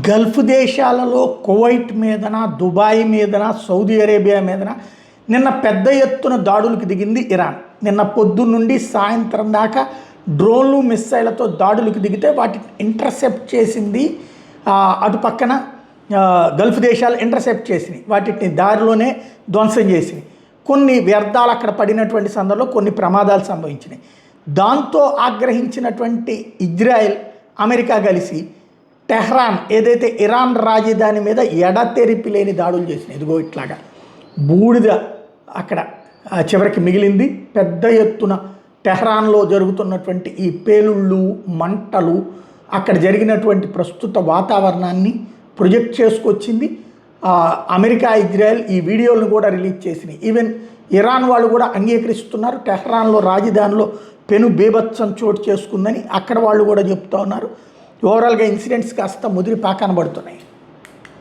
Gulf దేశాలలో Kuwait మీదన, Dubai మీదన, సౌదీ అరేబియా మీదన నిన్న పెద్ద ఎత్తున దాడులకు దిగింది ఇరాన్. నిన్న పొద్దున్నుండి సాయంత్రం దాకా డ్రోన్లు, మిస్సైళ్లతో దాడులకు దిగితే వాటిని ఇంటర్సెప్ట్ చేసింది. అటు పక్కన గల్ఫ్ దేశాలు ఇంటర్సెప్ట్ చేసినాయి, వాటిని దారిలోనే ధ్వంసం చేసినాయి. కొన్ని వ్యర్థాలు అక్కడ పడినటువంటి సందర్భంలో కొన్ని ప్రమాదాలు సంభవించినాయి. దాంతో ఆగ్రహించినటువంటి ఇజ్రాయెల్, అమెరికా కలిసి టెహ్రాన్ ఏదైతే ఇరాన్ రాజధాని మీద ఎడతెరిపి లేని దాడులు చేసినాయి. ఇదిగో ఇట్లాగా బూడిద అక్కడ చివరికి మిగిలింది. పెద్ద ఎత్తున టెహ్రాన్లో జరుగుతున్నటువంటి ఈ పేలుళ్ళు, మంటలు, అక్కడ జరిగినటువంటి ప్రస్తుత వాతావరణాన్ని ప్రొజెక్ట్ చేసుకొచ్చింది. అమెరికా, ఇజ్రాయెల్ ఈ వీడియోలను కూడా రిలీజ్ చేసినాయి. ఈవెన్ ఇరాన్ వాళ్ళు కూడా అంగీకరిస్తున్నారు, టెహ్రాన్లో రాజధానిలో పెను బీభత్సం చోటు చేసుకుందని అక్కడ వాళ్ళు కూడా చెప్తూ ఉన్నారు. ఓవరాల్గా ఇన్సిడెంట్స్ కాస్త ముదిరి పాకనబడుతున్నాయి.